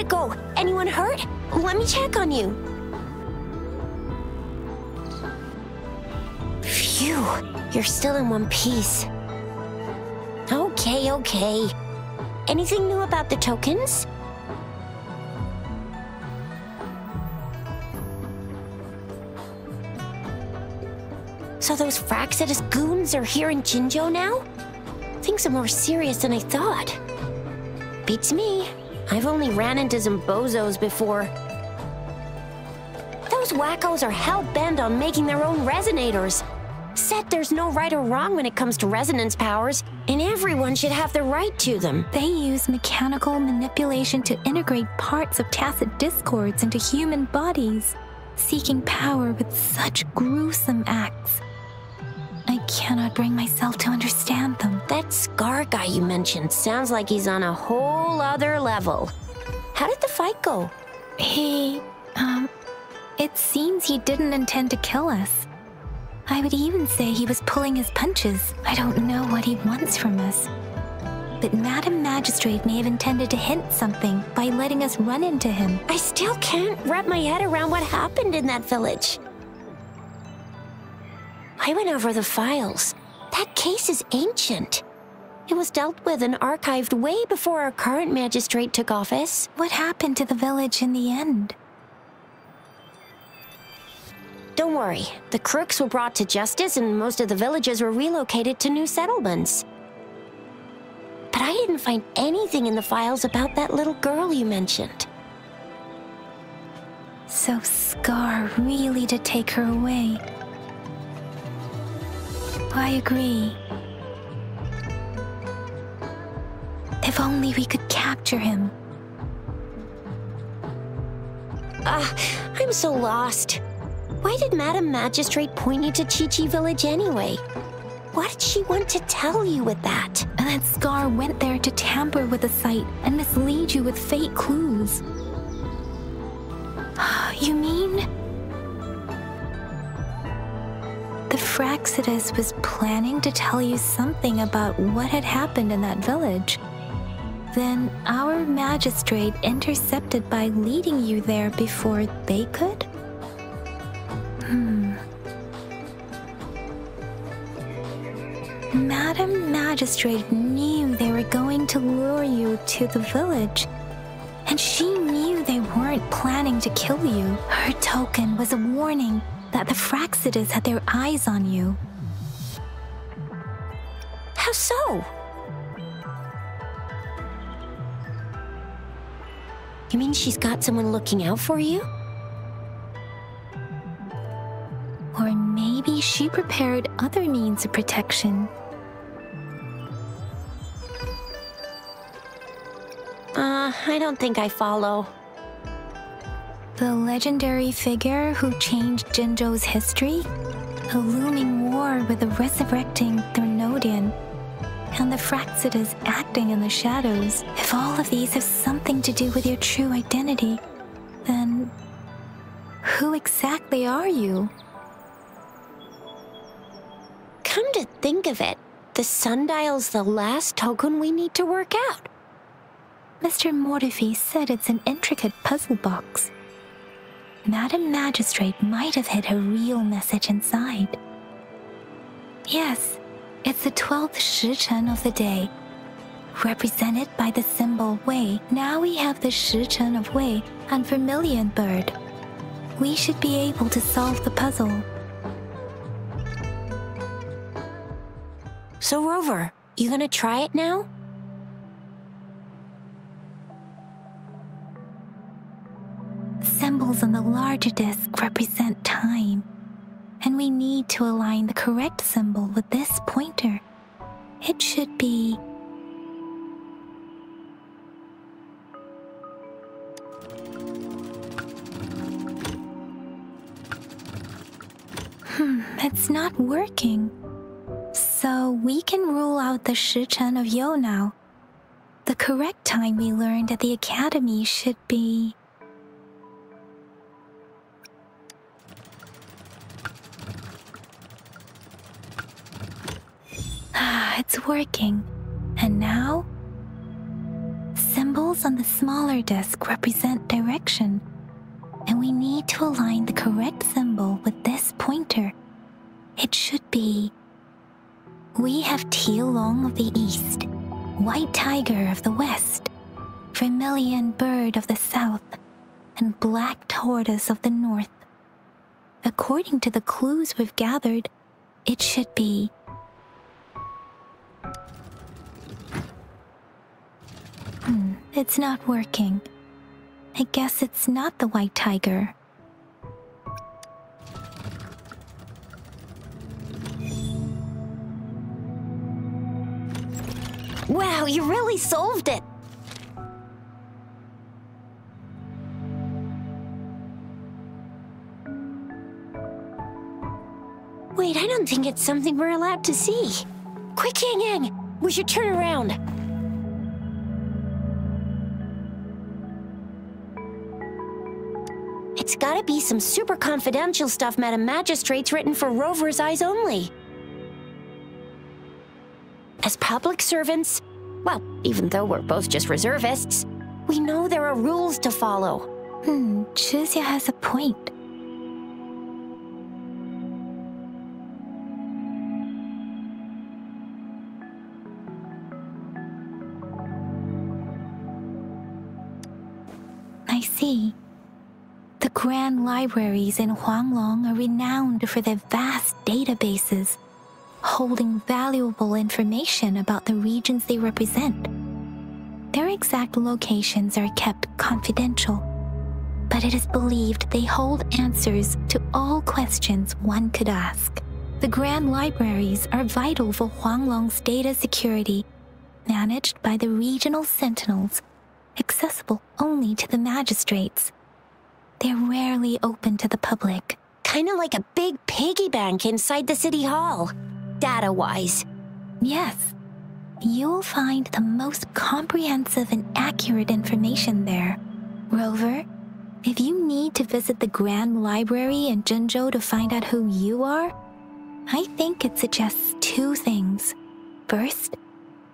go. Anyone hurt? Let me check on you. Phew, you're still in one piece. Okay. Anything new about the tokens? So those Fraxidus goons are here in Jinzhou now? Things are more serious than I thought. Beats me. I've only ran into some bozos before. Those wackos are hell-bent on making their own resonators. Said there's no right or wrong when it comes to resonance powers, and everyone should have the right to them. They use mechanical manipulation to integrate parts of tacit discords into human bodies, seeking power with such gruesome acts. I cannot bring myself to understand them. That Scar guy you mentioned sounds like he's on a whole other level. How did the fight go? It seems he didn't intend to kill us. I would even say he was pulling his punches. I don't know what he wants from us. But Madam Magistrate may have intended to hint something by letting us run into him. I still can't wrap my head around what happened in that village. I went over the files. That case is ancient. It was dealt with and archived way before our current magistrate took office. What happened to the village in the end? Don't worry, the crooks were brought to justice and most of the villagers were relocated to new settlements. But I didn't find anything in the files about that little girl you mentioned. So Scar really did take her away. I agree. If only we could capture him. I'm so lost. Why did Madam Magistrate point you to Chi-Chi Village anyway? What did she want to tell you with that? And that Scar went there to tamper with the site and mislead you with fake clues. You mean? The Fraxidus was planning to tell you something about what had happened in that village. Then our magistrate intercepted by leading you there before they could? Madam Magistrate knew they were going to lure you to the village, and she knew they weren't planning to kill you. Her token was a warning that the Fraxidus had their eyes on you. How so? You mean she's got someone looking out for you? Or maybe she prepared other means of protection. I don't think I follow. The legendary figure who changed Jinzhou's history? A looming war with a resurrecting Thermodian, and the Fraxidus acting in the shadows. If all of these have something to do with your true identity, then who exactly are you? Come to think of it, the sundial's the last token we need to work out. Mr. Mortefi said it's an intricate puzzle box. Madam Magistrate might have hid a real message inside. Yes, it's the 12th Shichen of the day, represented by the symbol Wei. Now we have the Shichen of Wei and Vermilion Bird. We should be able to solve the puzzle. So Rover, you gonna try it now? Symbols on the larger disc represent time, and we need to align the correct symbol with this pointer. It should be... it's not working. So we can rule out the Shichen of Yo now. The correct time we learned at the academy should be... It's working. And now? Symbol symbols on the smaller disc represent direction, and we need to align the correct symbol with this pointer. It should be... We have Tialong of the east, white tiger of the west, vermilion bird of the south, and black tortoise of the north. According to the clues we've gathered, it should be... It's not working. I guess it's not the white tiger. Wow, you really solved it! Wait, I don't think it's something we're allowed to see. Quick, Yang Yang! We should turn around. It's gotta be some super confidential stuff Madam Magistrate's written for Rover's eyes only. As public servants, well, even though we're both just reservists, we know there are rules to follow. Chuzia has a point. I see. The grand libraries in Huanglong are renowned for their vast databases, holding valuable information about the regions they represent. Their exact locations are kept confidential, but it is believed they hold answers to all questions one could ask. The grand libraries are vital for Huanglong's data security, managed by the regional sentinels, accessible only to the magistrates. They're rarely open to the public. Kinda like a big piggy bank inside the city hall, data-wise. Yes. You'll find the most comprehensive and accurate information there. Rover, if you need to visit the Grand Library in Jinzhou to find out who you are, I think it suggests two things. First,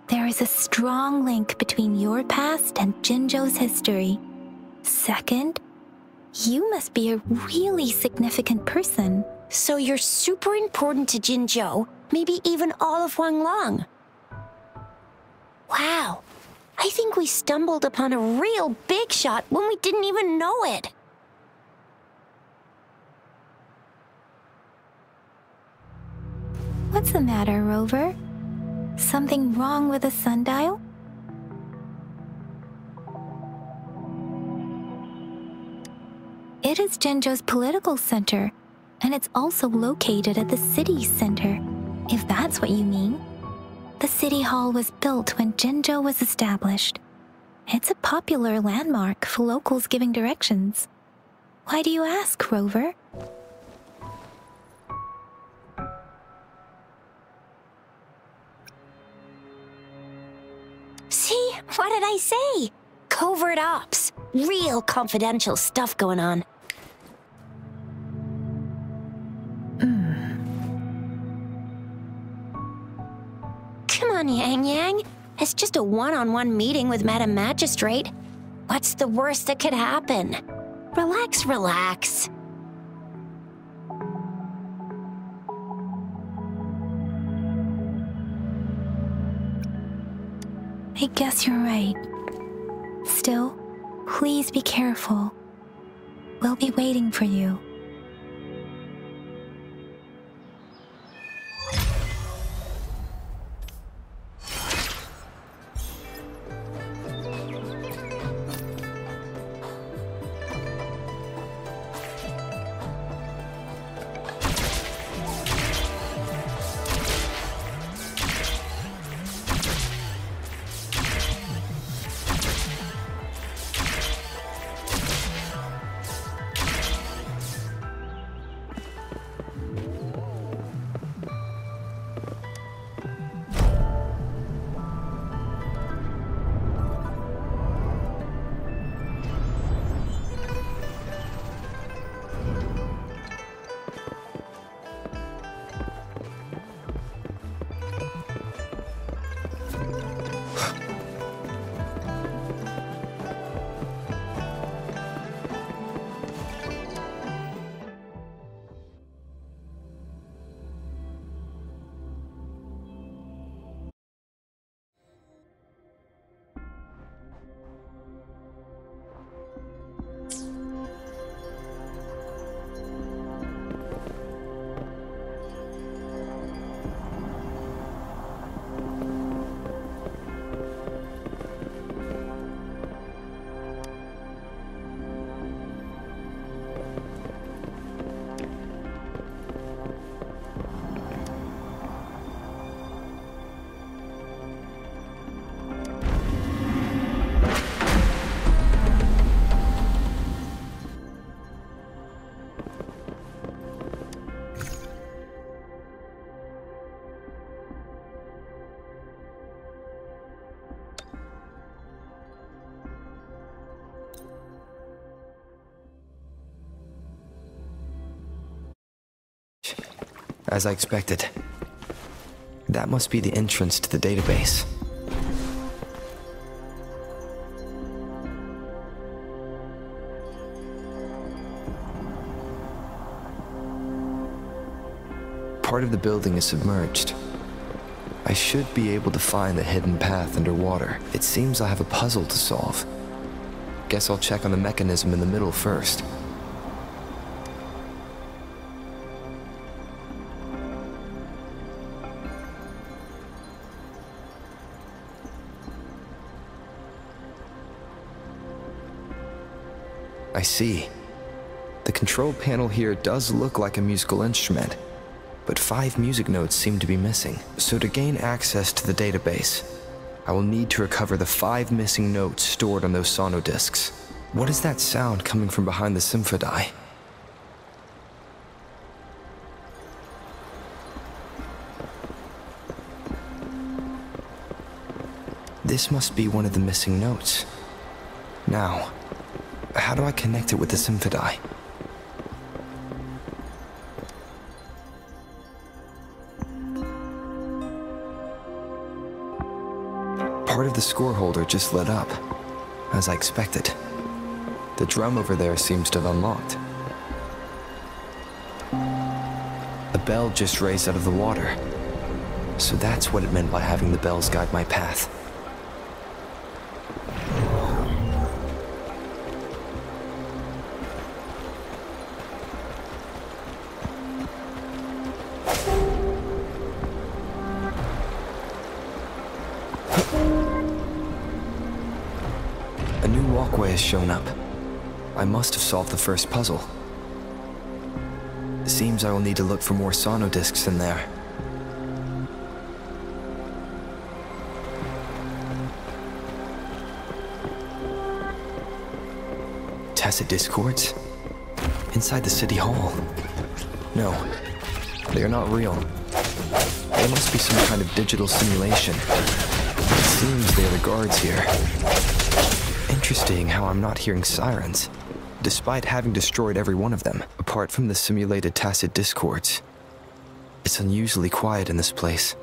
there is a strong link between your past and Jinzhou's history. Second, you must be a really significant person. So you're super important to Jinzhou, maybe even all of Huanglong. Wow, I think we stumbled upon a real big shot when we didn't even know it. What's the matter, Rover? Something wrong with the sundial? It is Jinzhou's political center, and it's also located at the city center, if that's what you mean. The city hall was built when Jinzhou was established. It's a popular landmark for locals giving directions. Why do you ask, Rover? See? What did I say? Covert ops. Real confidential stuff going on. Come on, Yang Yang. It's just a one-on-one meeting with Madam Magistrate. What's the worst that could happen? Relax, relax. I guess you're right. Still, please be careful. We'll be waiting for you. as I expected. That must be the entrance to the database. Part of the building is submerged. I should be able to find the hidden path underwater. It seems I have a puzzle to solve. Guess I'll check on the mechanism in the middle first. I see. The control panel here does look like a musical instrument, but 5 music notes seem to be missing. So to gain access to the database, I will need to recover the 5 missing notes stored on those sonodiscs. What is that sound coming from behind the symphony? This must be one of the missing notes. Now, how do I connect it with the symphony? Part of the score holder just lit up, as I expected. The drum over there seems to have unlocked. A bell just raised out of the water. So that's what it meant by having the bells guide my path. A new walkway has shown up. I must have solved the first puzzle. It seems I will need to look for more sonodiscs in there. Tacit discords? Inside the city hall? No, they are not real. They must be some kind of digital simulation. It seems they are the guards here. Interesting how I'm not hearing sirens, despite having destroyed every one of them, apart from the simulated tacit discords. It's unusually quiet in this place.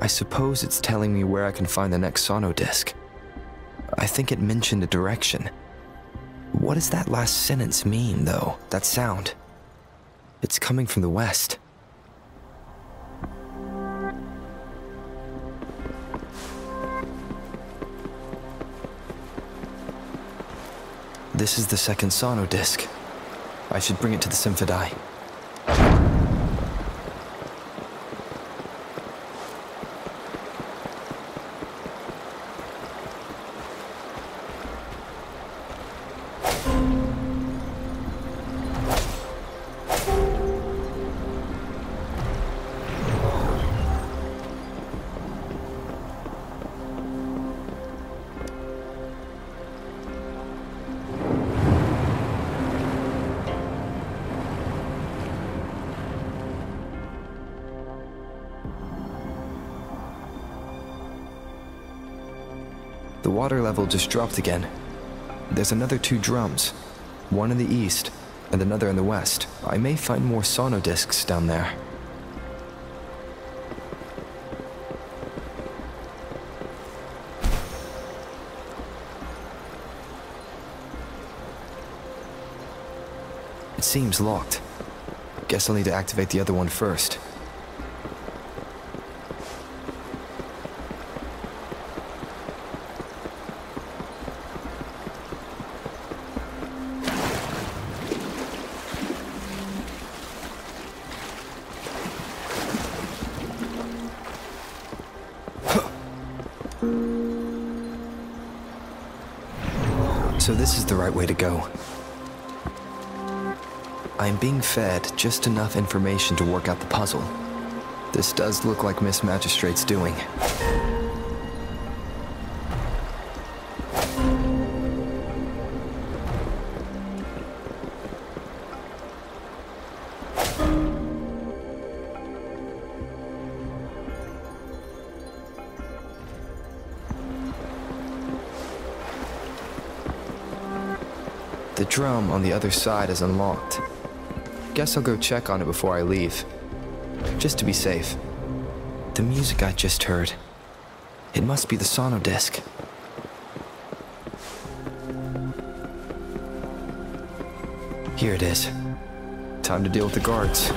I suppose it's telling me where I can find the next sonodisc. I think it mentioned a direction. What does that last sentence mean, though? That sound? It's coming from the west. This is the second sonodisc. I should bring it to the symphony. The water level just dropped again. There's another 2 drums, one in the east and another in the west. I may find more sonodiscs down there. It seems locked. Guess I'll need to activate the other one first. So this is the right way to go. I'm being fed just enough information to work out the puzzle. This does look like Miss Magistrate's doing. The drum on the other side is unlocked. Guess I'll go check on it before I leave, just to be safe. The music I just heard, it must be the sonodisc. Here it is. Time to deal with the guards.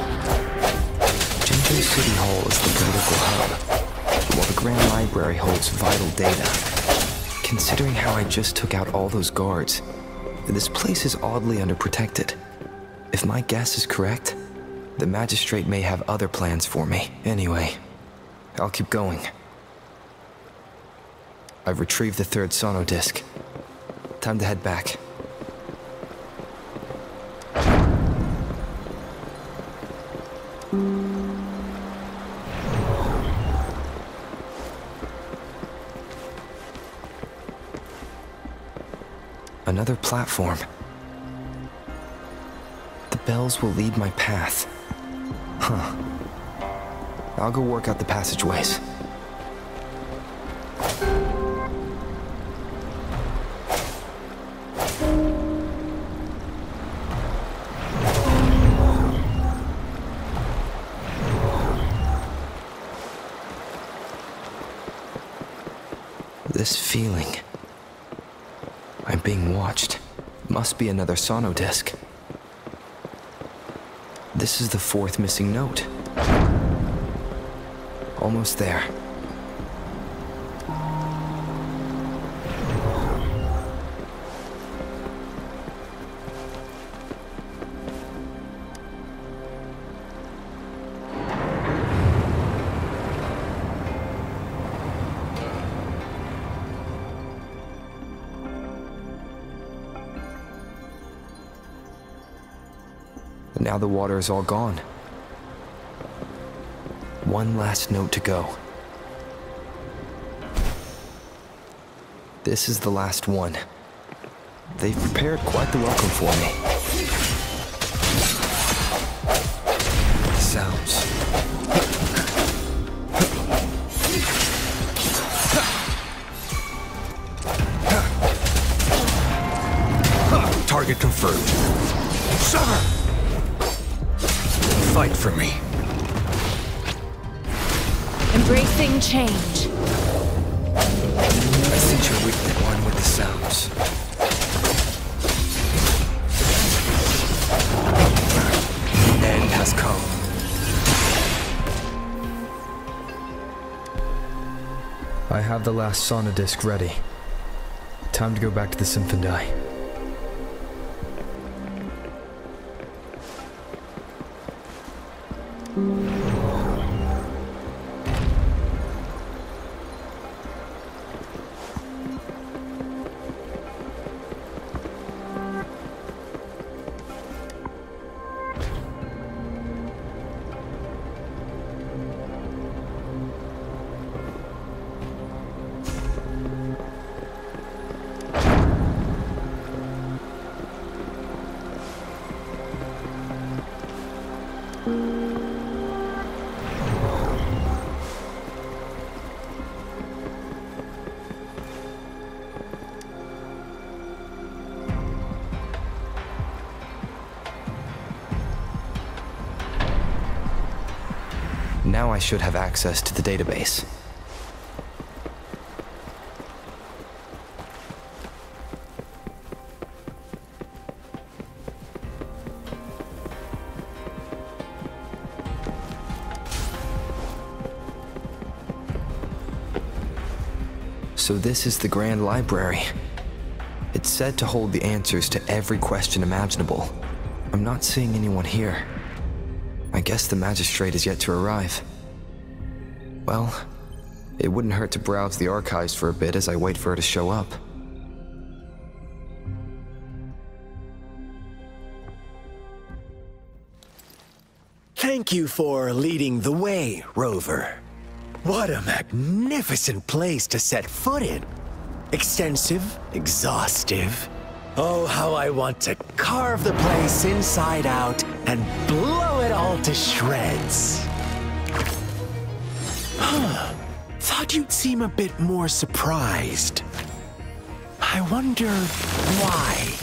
Jinjo City Hall is the political hub, while the Grand Library holds vital data. Considering how I just took out all those guards, this place is oddly underprotected. If my guess is correct, the magistrate may have other plans for me. Anyway, I'll keep going. I've retrieved the third sonodisc. Time to head back. Another platform. The bells will lead my path. Huh. I'll go work out the passageways. This feeling. I'm being watched. Must be another sonodisc. This is the fourth missing note. Almost there. Now the water is all gone. One last note to go. This is the last one. They've prepared quite the welcome for me. Sounds. Target confirmed. Summer! Fight for me. Embracing change. I sense you're weak to one with the sounds. The end has come. I have the last sonodisc ready. Time to go back to the Symphony. Now I should have access to the database. So this is the Grand Library. It's said to hold the answers to every question imaginable. I'm not seeing anyone here. I guess the magistrate is yet to arrive. Well, it wouldn't hurt to browse the archives for a bit as I wait for her to show up. Thank you for leading the way, Rover. What a magnificent place to set foot in. Extensive, exhaustive. Oh, how I want to carve the place inside out and blow it all to shreds. Thought you'd seem a bit more surprised. I wonder why.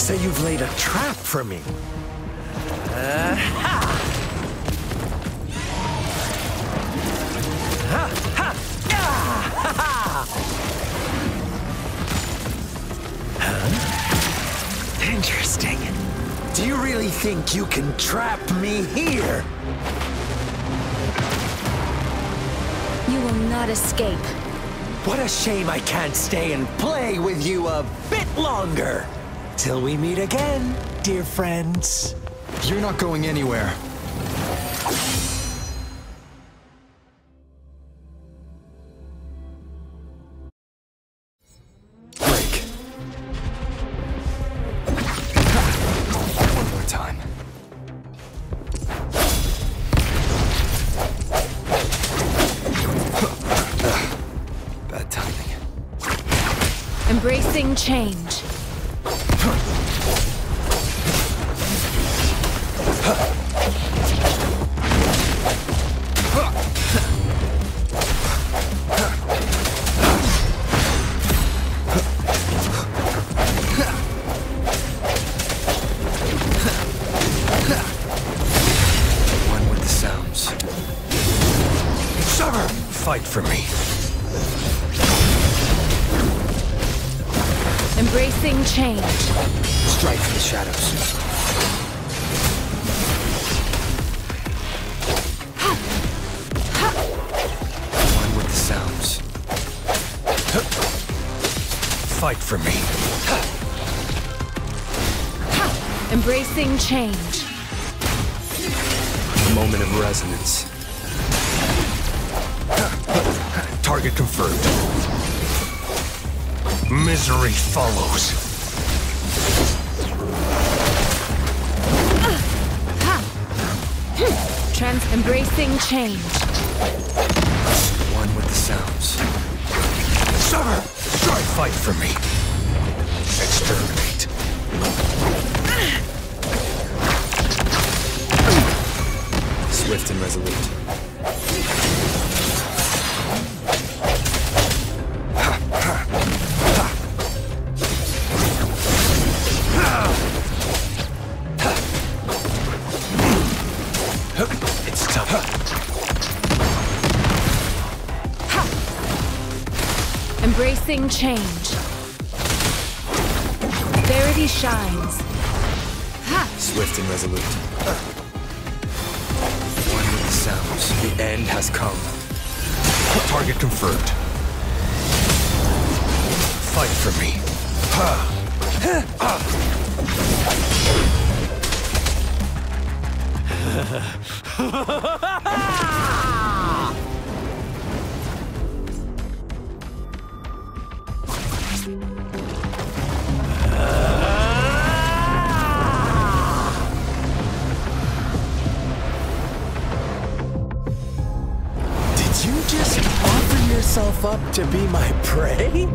So you've laid a trap for me. Interesting. Do you really think you can trap me here? You will not escape. What a shame I can't stay and play with you a bit longer. Till we meet again, dear friends. You're not going anywhere. Break. One more time. Bad timing. Embracing change. One with the sounds. Summer, fight for me. Embracing change. Strike for the shadows. One with the sounds. Fight for me. Embracing change. A moment of resonance. Target confirmed. Misery follows. Embracing change. One with the sounds. Summer, try fight for me. Exterminate. Swift and resolute. It's tough. Embracing change. Verity shines. Swift and resolute. One with the sounds. The end has come. Target confirmed. Fight for me. Did you just offer yourself up to be my prey?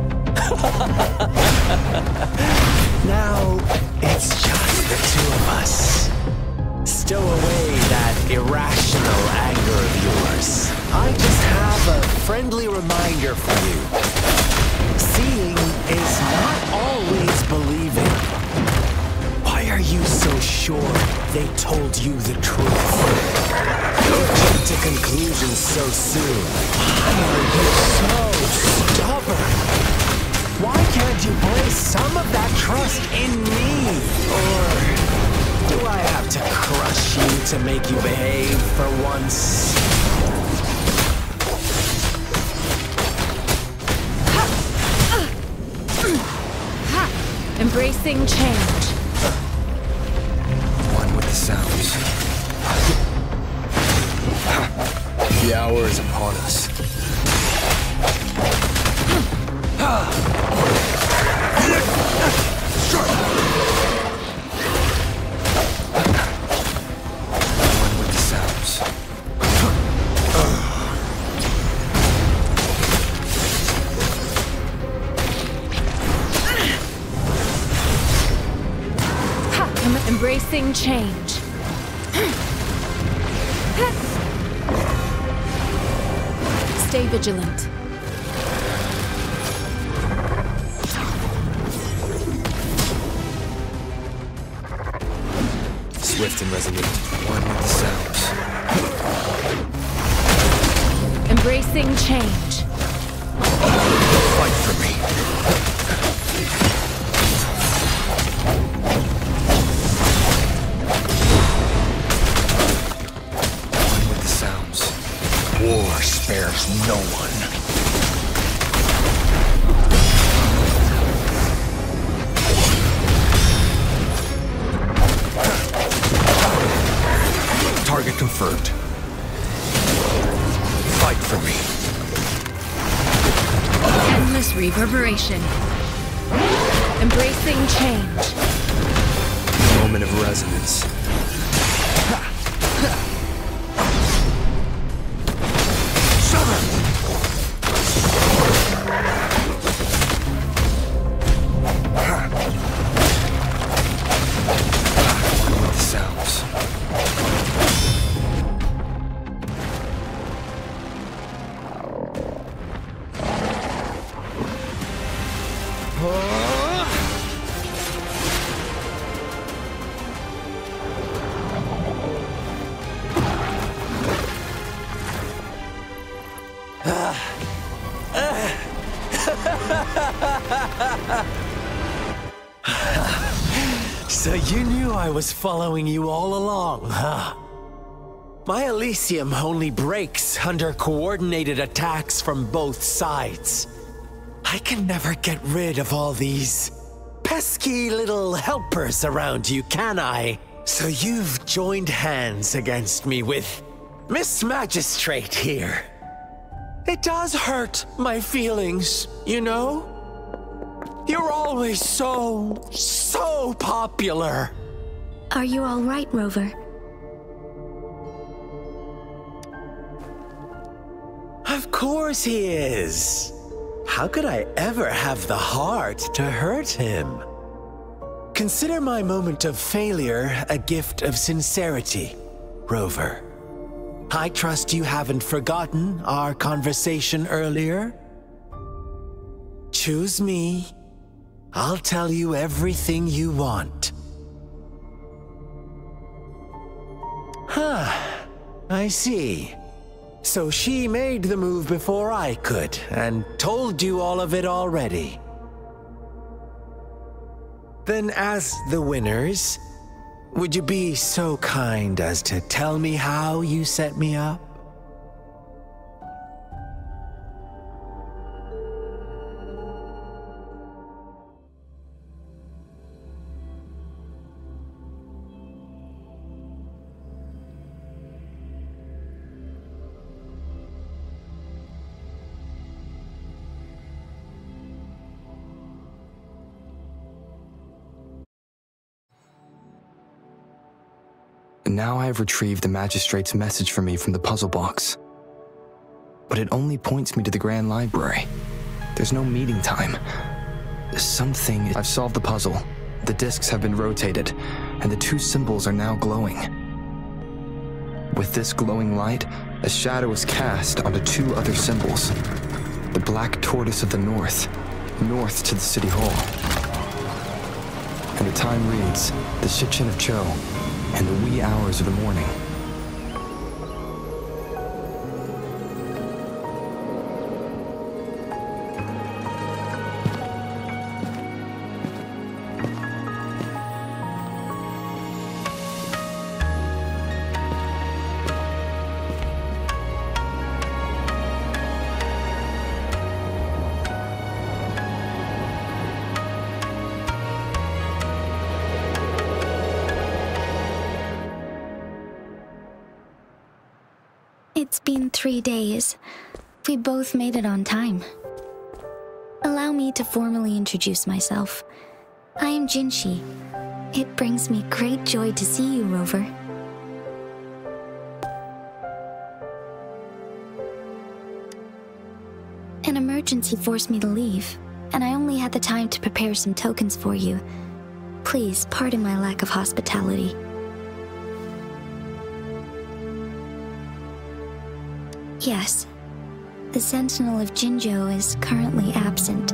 Now, it's just the two of us. Stow away that irrational anger of yours. I just have a friendly reminder for you. Seeing is not always believing. Why are you so sure they told you the truth? Don't jump to conclusions so soon. Why are you so stubborn? Why can't you place some of that trust in me? Or do I have to crush you to make you behave for once? Embracing change. One with the sounds. The hour is upon us. One with the sounds. Embracing change. Stay vigilant. swift and resolute, one with the sounds. Embracing change. Fight for me. One with the sounds. War spares no one. Target confirmed. Fight for me. Endless reverberation. Embracing change. Moment of resonance. With the sounds. So you knew I was following you all along, huh? My Elysium only breaks under coordinated attacks from both sides. I can never get rid of all these pesky little helpers around you, can I? So you've joined hands against me with Miss Magistrate here. It does hurt my feelings, you know? You're always so popular. Are you all right, Rover? Of course he is. How could I ever have the heart to hurt him? Consider my moment of failure a gift of sincerity, Rover. I trust you haven't forgotten our conversation earlier. Choose me. I'll tell you everything you want. Huh. I see. So she made the move before I could, and told you all of it already. Then as the winners, would you be so kind as to tell me how you set me up? Now I have retrieved the Magistrate's message for me from the puzzle box. But it only points me to the Grand Library. There's no meeting time. Something... I've solved the puzzle. The discs have been rotated, and the two symbols are now glowing. With this glowing light, a shadow is cast onto two other symbols. The Black Tortoise of the North, north to the City Hall. And the time reads, the Shichin of Cho, in the wee hours of the morning. It's been 3 days. We both made it on time. Allow me to formally introduce myself. I am Jinshi. It brings me great joy to see you, Rover. An emergency forced me to leave, and I only had the time to prepare some tokens for you. Please pardon my lack of hospitality. Yes, the Sentinel of Jinzhou is currently absent.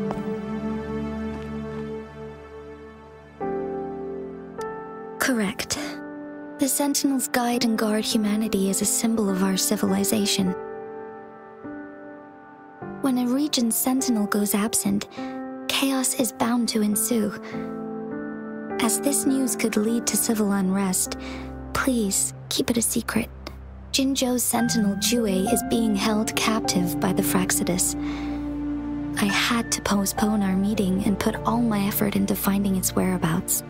Correct. The Sentinels guide and guard humanity as a symbol of our civilization. When a region's sentinel goes absent, chaos is bound to ensue. As this news could lead to civil unrest, please keep it a secret. Jinzhou's sentinel Jue is being held captive by the Fraxidus. I had to postpone our meeting and put all my effort into finding its whereabouts.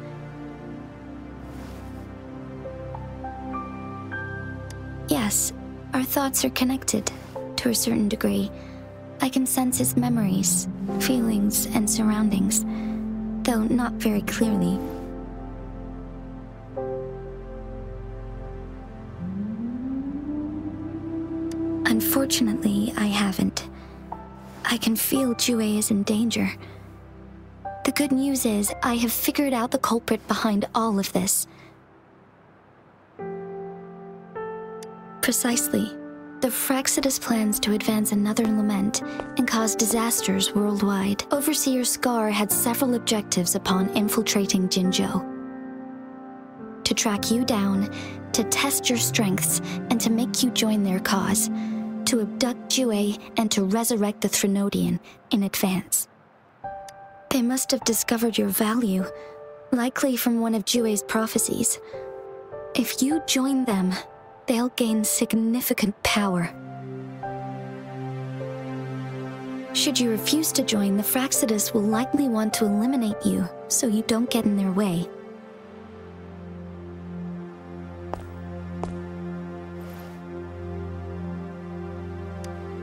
Yes, our thoughts are connected, to a certain degree. I can sense his memories, feelings, and surroundings, though not very clearly. Unfortunately, I haven't. I can feel Jue is in danger. The good news is, I have figured out the culprit behind all of this. Precisely. The Fraxidus plans to advance another lament and cause disasters worldwide. Overseer Scar had several objectives upon infiltrating Jinzhou. To track you down, to test your strengths, and to make you join their cause. To abduct Jue and to resurrect the Threnodian in advance. They must have discovered your value, likely from one of Jue's prophecies. If you join them, they'll gain significant power. Should you refuse to join, the Fraxidus will likely want to eliminate you, so you don't get in their way.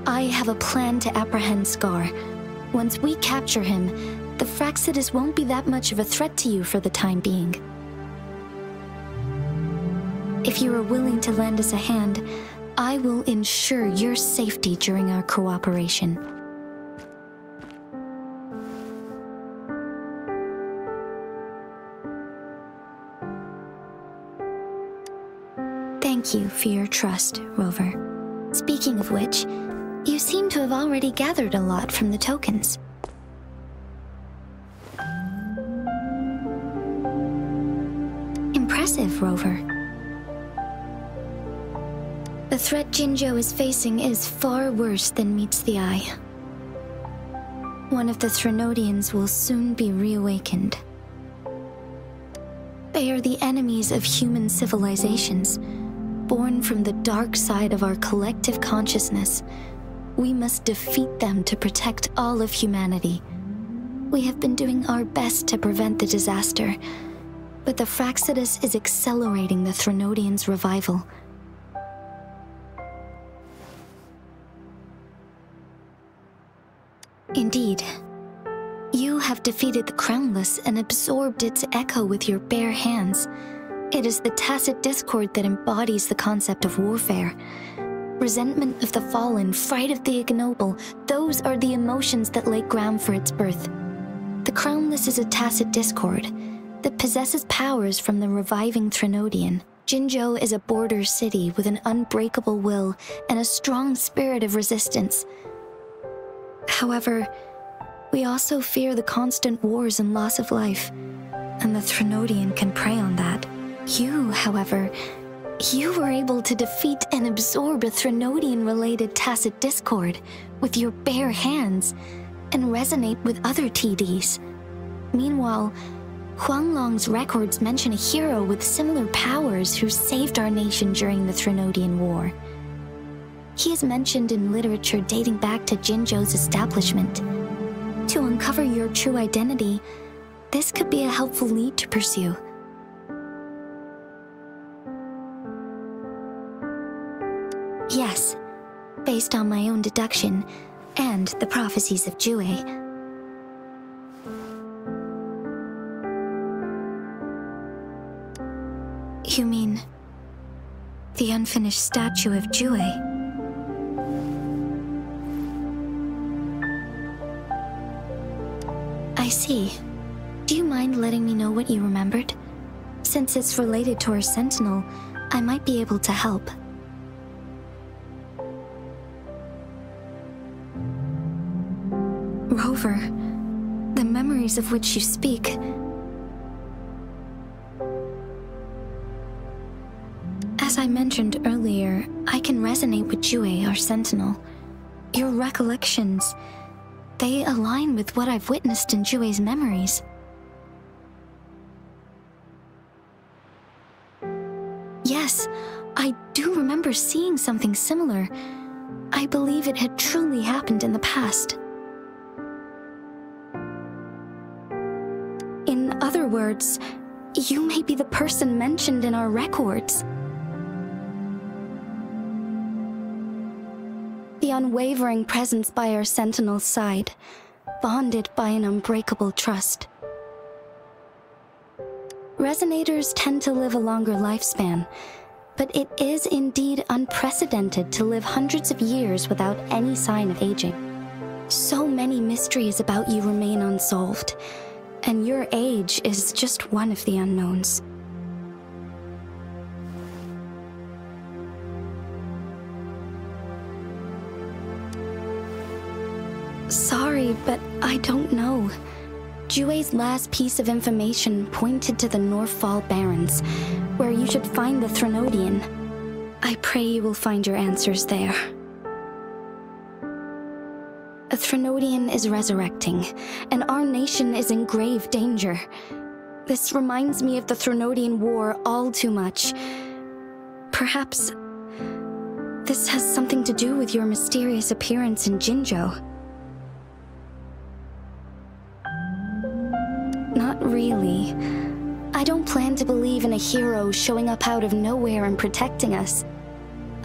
I have a plan to apprehend Scar. Once we capture him, the Fraxidus won't be that much of a threat to you for the time being. If you are willing to lend us a hand, I will ensure your safety during our cooperation. Thank you for your trust, Rover. Speaking of which, you seem to have already gathered a lot from the tokens. Impressive, Rover. The threat Jinzhou is facing is far worse than meets the eye. One of the Threnodians will soon be reawakened. They are the enemies of human civilizations, born from the dark side of our collective consciousness. We must defeat them to protect all of humanity. We have been doing our best to prevent the disaster, but the Fraxidus is accelerating the Threnodians' revival. Indeed, you have defeated the Crownless and absorbed its echo with your bare hands. It is the tacit discord that embodies the concept of warfare. Resentment of the fallen, fright of the ignoble, those are the emotions that lay ground for its birth. The Crownless is a tacit discord that possesses powers from the reviving Threnodian. Jinzhou is a border city with an unbreakable will and a strong spirit of resistance. However, we also fear the constant wars and loss of life, and the Threnodian can prey on that. You, however, you were able to defeat and absorb a Threnodian-related tacit discord with your bare hands and resonate with other TDs. Meanwhile, Huanglong's records mention a hero with similar powers who saved our nation during the Threnodian War. He is mentioned in literature dating back to Jinzhou's establishment. To uncover your true identity, this could be a helpful lead to pursue. Yes, based on my own deduction and the prophecies of Jue. You mean the unfinished statue of Jue? I see. Do you mind letting me know what you remembered? Since it's related to our Sentinel, I might be able to help. Rover, the memories of which you speak... mentioned earlier, I can resonate with Jue, our sentinel. Your recollections, they align with what I've witnessed in Jue's memories. Yes, I do remember seeing something similar. I believe it had truly happened in the past. In other words, you may be the person mentioned in our records. The unwavering presence by our sentinel's side, bonded by an unbreakable trust. Resonators tend to live a longer lifespan, but it is indeed unprecedented to live hundreds of years without any sign of aging. So many mysteries about you remain unsolved, and your age is just one of the unknowns. Sorry, but I don't know. Jue's last piece of information pointed to the Northfall Barrens, where you should find the Threnodian. I pray you will find your answers there. A Threnodian is resurrecting, and our nation is in grave danger. This reminds me of the Threnodian War all too much. Perhaps this has something to do with your mysterious appearance in Jinzhou. Not really. I don't plan to believe in a hero showing up out of nowhere and protecting us.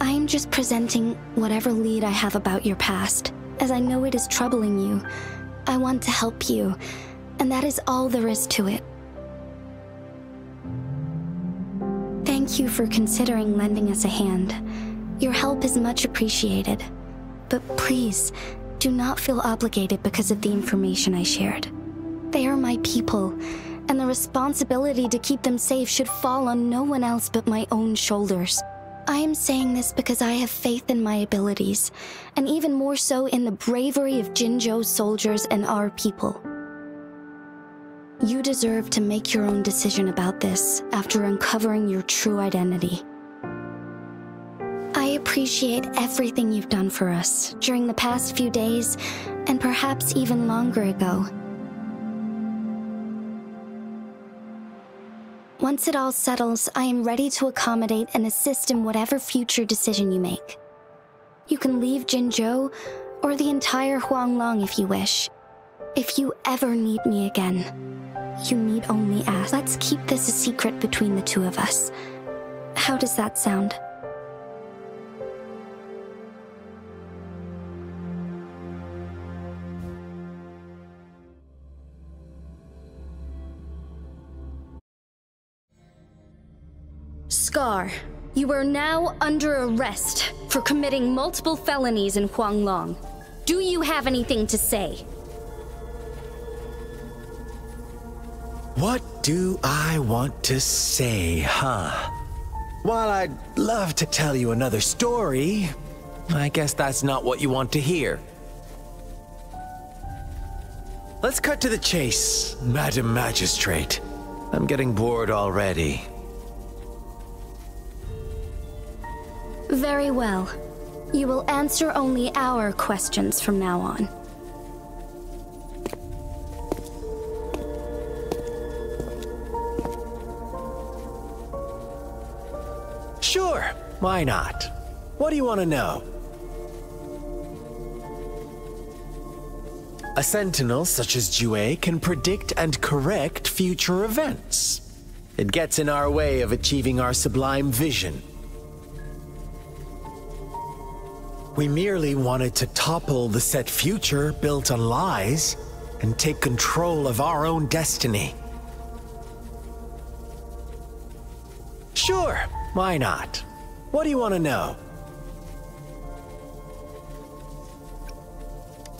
I am just presenting whatever lead I have about your past, as I know it is troubling you. I want to help you, and that is all there is to it. Thank you for considering lending us a hand. Your help is much appreciated. But please, do not feel obligated because of the information I shared. They are my people, and the responsibility to keep them safe should fall on no one else but my own shoulders. I am saying this because I have faith in my abilities, and even more so in the bravery of Jinzhou's soldiers and our people. You deserve to make your own decision about this after uncovering your true identity. I appreciate everything you've done for us during the past few days, and perhaps even longer ago. Once it all settles, I am ready to accommodate and assist in whatever future decision you make. You can leave Jinzhou, or the entire Huanglong if you wish. If you ever need me again, you need only ask. Let's keep this a secret between the two of us. How does that sound? Scar, you are now under arrest for committing multiple felonies in Huanglong. Do you have anything to say? What do I want to say, huh? While I'd love to tell you another story, I guess that's not what you want to hear. Let's cut to the chase, Madam Magistrate. I'm getting bored already. Very well. You will answer only our questions from now on. Sure, why not? What do you want to know? A sentinel such as Jue can predict and correct future events. It gets in our way of achieving our sublime vision. We merely wanted to topple the set future built on lies and take control of our own destiny. Sure, why not? What do you want to know?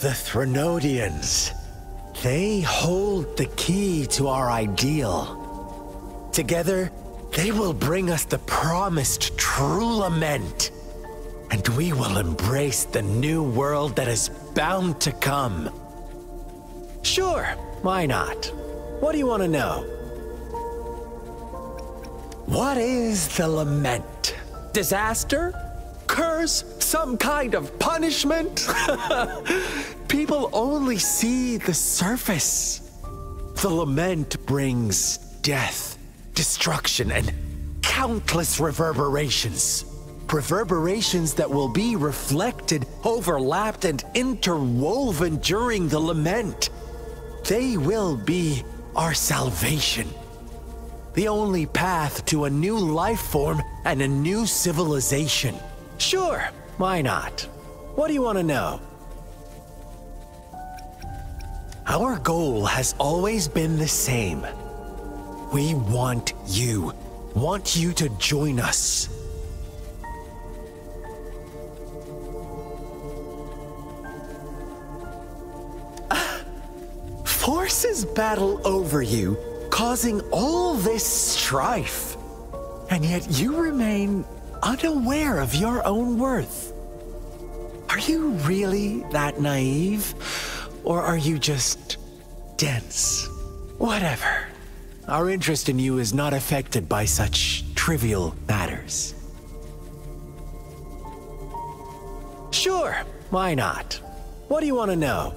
The Threnodians. They hold the key to our ideal. Together, they will bring us the promised true lament. And we will embrace the new world that is bound to come. Sure, why not? What do you want to know? What is the lament? Disaster? Curse? Some kind of punishment? People only see the surface. The lament brings death, destruction, and countless reverberations. Reverberations that will be reflected, overlapped, and interwoven during the lament. They will be our salvation. The only path to a new life form and a new civilization. Sure, why not? What do you want to know? Our goal has always been the same. We want you to join us. Forces battle over you, causing all this strife. And yet you remain unaware of your own worth. Are you really that naive? Or are you just dense? Whatever. Our interest in you is not affected by such trivial matters. Sure, why not? What do you want to know?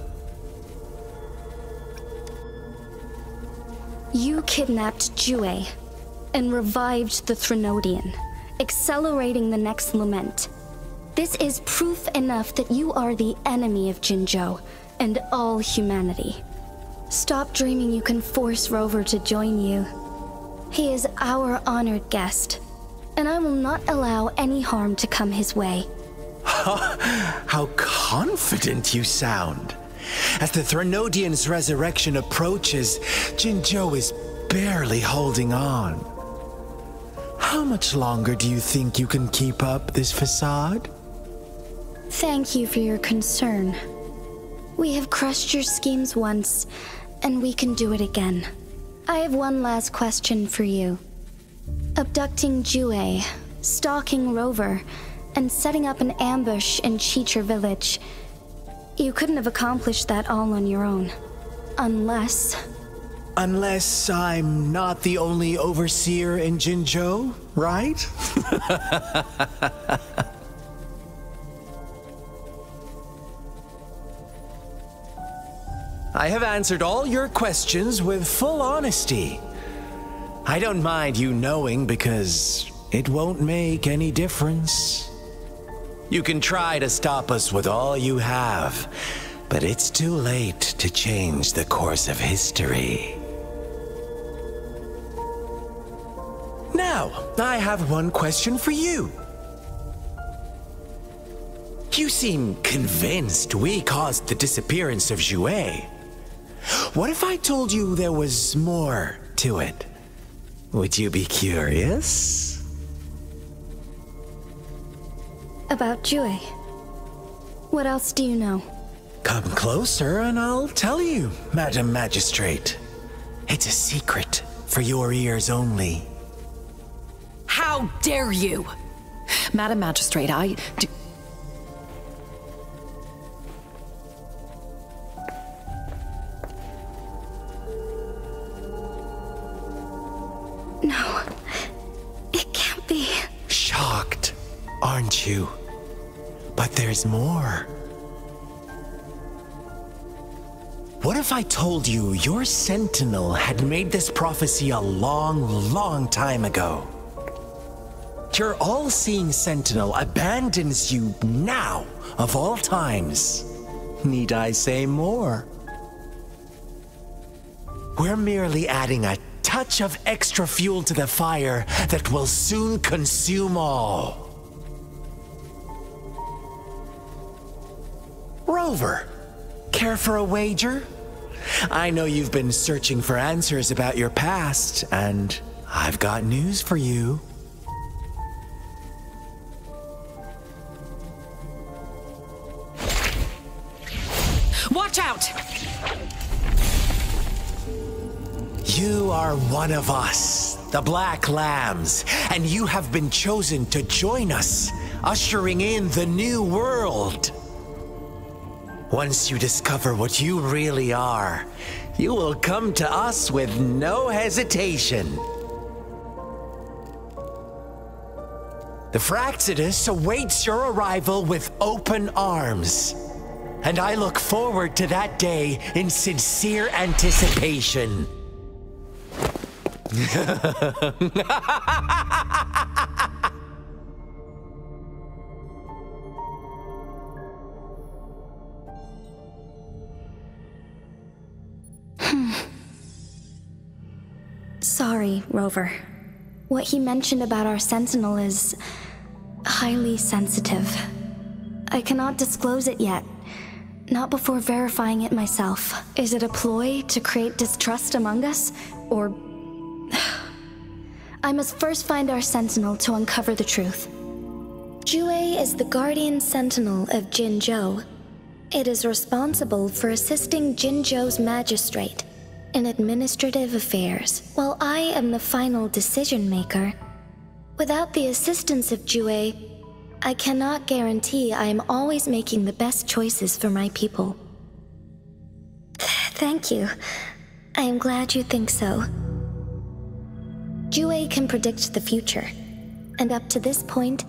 You kidnapped Jue and revived the Threnodian, accelerating the next lament. This is proof enough that you are the enemy of Jinzhou and all humanity. Stop dreaming you can force Rover to join you. He is our honored guest, and I will not allow any harm to come his way. How confident you sound. As the Threnodian's resurrection approaches, Jinzhou is barely holding on. How much longer do you think you can keep up this facade? Thank you for your concern. We have crushed your schemes once, and we can do it again. I have one last question for you. Abducting Jue, stalking Rover, and setting up an ambush in Cheecher village. You couldn't have accomplished that all on your own. Unless I'm not the only overseer in Jinzhou, right? I have answered all your questions with full honesty. I don't mind you knowing because it won't make any difference. You can try to stop us with all you have, but it's too late to change the course of history. Now, I have one question for you. You seem convinced we caused the disappearance of Jue. What if I told you there was more to it? Would you be curious? about Jue. What else do you know? Come closer and I'll tell you, Madam Magistrate. It's a secret for your ears only. How dare you! Madam Magistrate, No, it can't be. Shocked, aren't you? But there's more. What if I told you your sentinel had made this prophecy a long, long time ago? Your all-seeing sentinel abandons you now, of all times. Need I say more? We're merely adding a touch of extra fuel to the fire that will soon consume all. Rover, care for a wager? I know you've been searching for answers about your past, and I've got news for you. watch out! You are one of us, the Black Lambs, and you have been chosen to join us, ushering in the new world. Once you discover what you really are, you will come to us with no hesitation. The Fraxidus awaits your arrival with open arms. And I look forward to that day in sincere anticipation. Sorry, Rover. What he mentioned about our sentinel is highly sensitive. I cannot disclose it yet. Not before verifying it myself. Is it a ploy to create distrust among us? Or... I must first find our sentinel to uncover the truth. Jue is the guardian sentinel of Jinzhou. It is responsible for assisting Jinzhou's magistrate in administrative affairs, while I am the final decision maker. Without the assistance of Jue, I cannot guarantee I am always making the best choices for my people. Thank you. I am glad you think so. Jue can predict the future, and up to this point,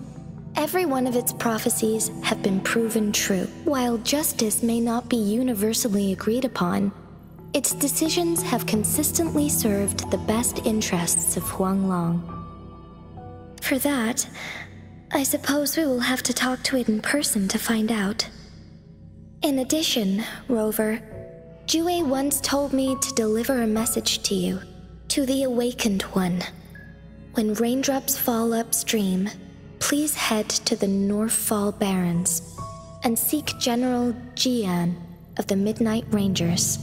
every one of its prophecies have been proven true. While justice may not be universally agreed upon, its decisions have consistently served the best interests of Huanglong. For that, I suppose we will have to talk to it in person to find out. In addition, Rover, Jue once told me to deliver a message to you, to the Awakened One. When raindrops fall upstream, please head to the Northfall Barrens and seek General Jian of the Midnight Rangers.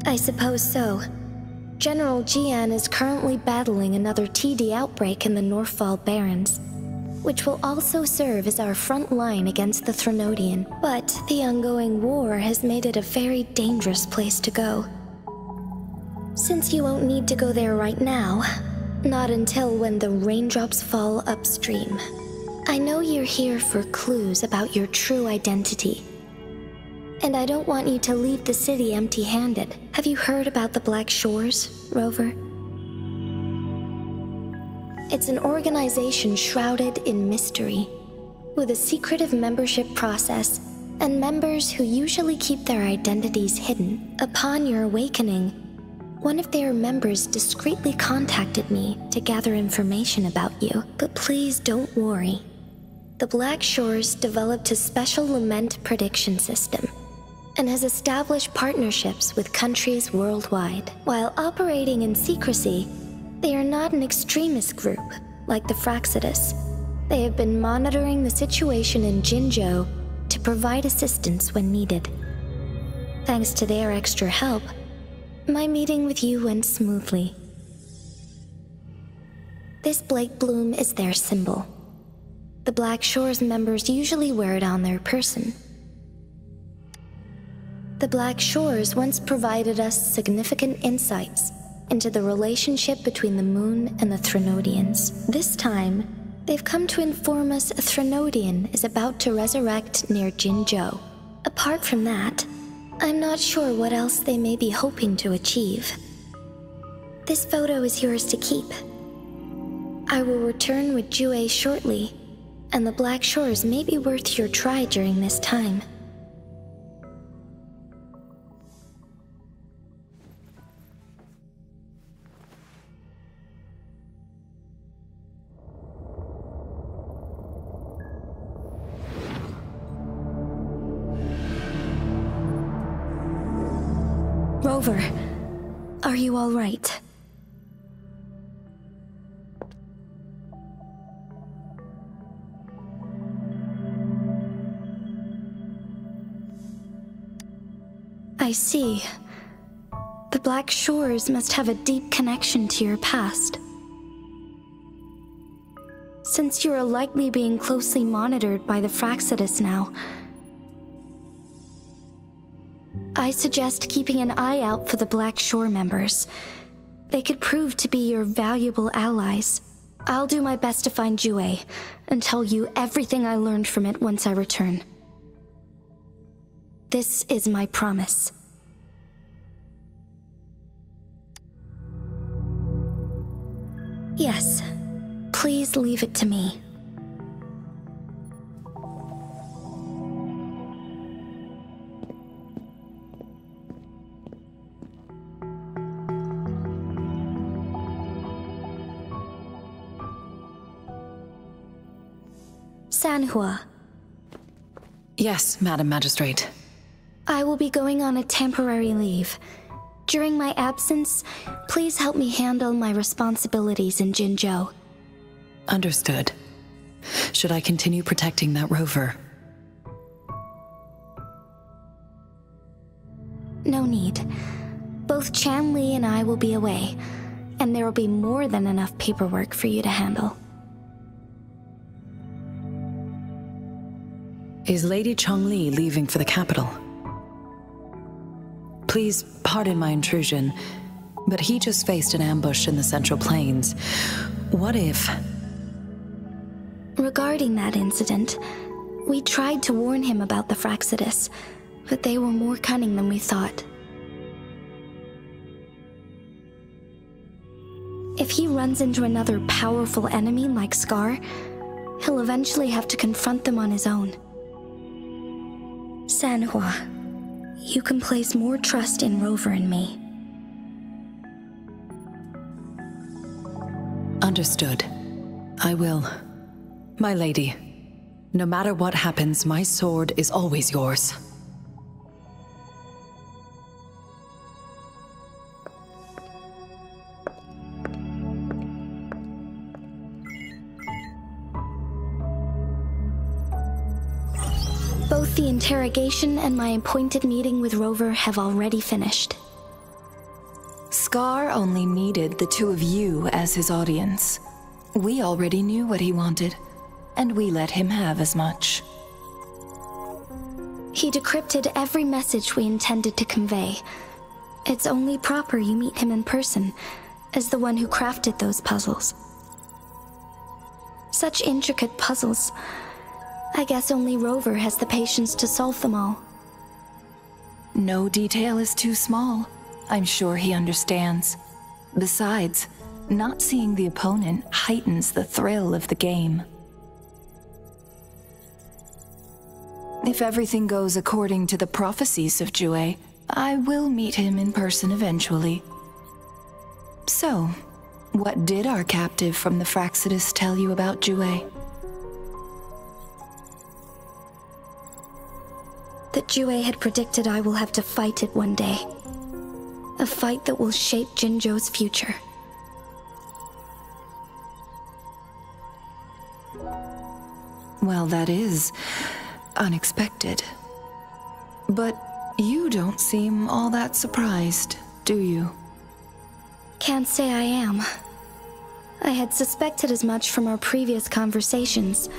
I suppose so. General Jian is currently battling another TD outbreak in the Northfall Barrens, which will also serve as our front line against the Threnodian. But the ongoing war has made it a very dangerous place to go. Since you won't need to go there right now, not until when the raindrops fall upstream, I know you're here for clues about your true identity. And I don't want you to leave the city empty-handed. Have you heard about the Black Shores, Rover? It's an organization shrouded in mystery, with a secretive membership process and members who usually keep their identities hidden. Upon your awakening, one of their members discreetly contacted me to gather information about you. But please don't worry. The Black Shores developed a special lament prediction system and has established partnerships with countries worldwide. While operating in secrecy, they are not an extremist group like the Fraxidus. They have been monitoring the situation in Jinzhou to provide assistance when needed. Thanks to their extra help, my meeting with you went smoothly. This Blake Bloom is their symbol. The Black Shores members usually wear it on their person. The Black Shores once provided us significant insights into the relationship between the moon and the Threnodians. This time, they've come to inform us a Threnodian is about to resurrect near Jinzhou. Apart from that, I'm not sure what else they may be hoping to achieve. This photo is yours to keep. I will return with Jue shortly, and the Black Shores may be worth your try during this time. Rover, are you all right? I see. The Black Shores must have a deep connection to your past. Since you are likely being closely monitored by the Fraxidus now, I suggest keeping an eye out for the Black Shore members. They could prove to be your valuable allies. I'll do my best to find Jue and tell you everything I learned from it once I return. This is my promise. Yes, Please leave it to me. Sanhua. Yes, Madam Magistrate. I will be going on a temporary leave. During my absence, please help me handle my responsibilities in Jinzhou. Understood. Should I continue protecting that rover? No need. Both Chan Li and I will be away, and there will be more than enough paperwork for you to handle. Is Lady Chongli leaving for the capital? Please pardon my intrusion, but he just faced an ambush in the Central Plains. What if... Regarding that incident, we tried to warn him about the Fraxidus, but they were more cunning than we thought. If he runs into another powerful enemy like Scar, he'll eventually have to confront them on his own. Sanhua, you can place more trust in Rover and me. Understood. I will. My lady, no matter what happens, my sword is always yours. Both the interrogation and my appointed meeting with Rover have already finished. Scar only needed the two of you as his audience. We already knew what he wanted, and we let him have as much. He decrypted every message we intended to convey. It's only proper you meet him in person, as the one who crafted those puzzles. Such intricate puzzles. I guess only Rover has the patience to solve them all. No detail is too small. I'm sure he understands. Besides, not seeing the opponent heightens the thrill of the game. If everything goes according to the prophecies of Jue, I will meet him in person eventually. So, what did our captive from the Fraxidus tell you about Jue? That Jue had predicted I will have to fight it one day. A fight that will shape Jinzhou's future. Well, that is unexpected. But you don't seem all that surprised, do you? Can't say I am. I had suspected as much from our previous conversations,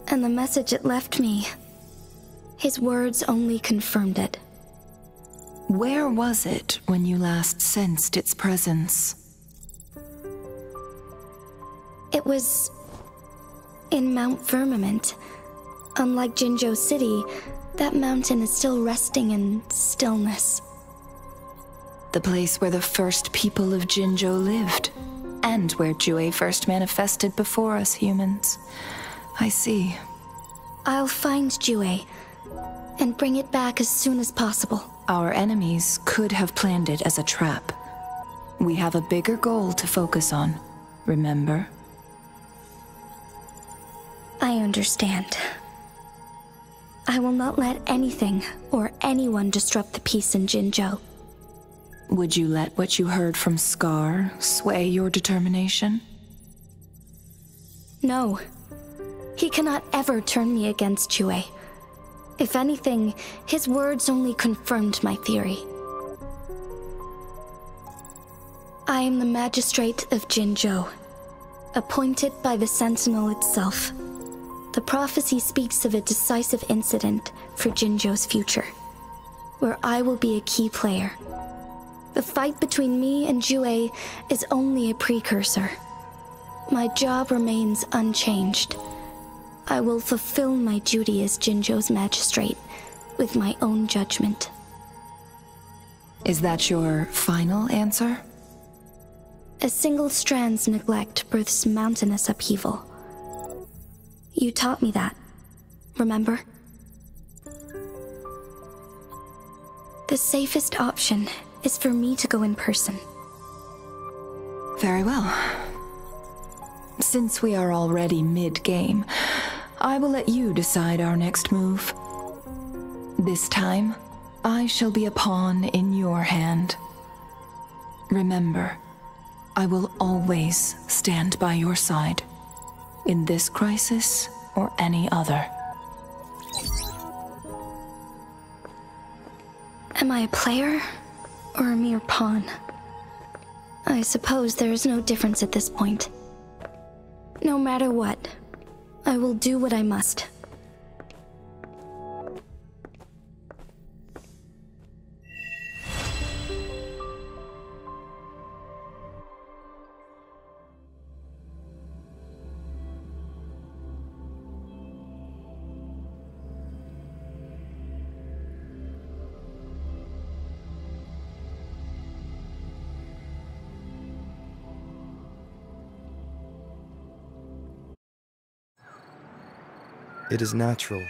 and the message it left me, his words only confirmed it. Where was it when you last sensed its presence? It was in Mount Firmament. Unlike Jinzhou City, that mountain is still resting in stillness. The place where the first people of Jinzhou lived, and where Jue first manifested before us humans. I see. I'll find Jue and bring it back as soon as possible. Our enemies could have planned it as a trap. We have a bigger goal to focus on, remember? I understand. I will not let anything or anyone disrupt the peace in Jinzhou. Would you let what you heard from Scar sway your determination? No. He cannot ever turn me against Jue. If anything, his words only confirmed my theory. I am the Magistrate of Jinzhou, appointed by the Sentinel itself. The prophecy speaks of a decisive incident for Jinzhou's future, where I will be a key player. The fight between me and Jue is only a precursor. My job remains unchanged. I will fulfill my duty as Jinzhou's magistrate with my own judgment. Is that your final answer? A single strand's neglect births mountainous upheaval. You taught me that, remember? The safest option is for me to go in person. Very well. Since we are already mid-game, I will let you decide our next move. This time, I shall be a pawn in your hand. Remember, I will always stand by your side, in this crisis or any other. Am I a player or a mere pawn? I suppose there is no difference at this point. No matter what, I will do what I must. It is natural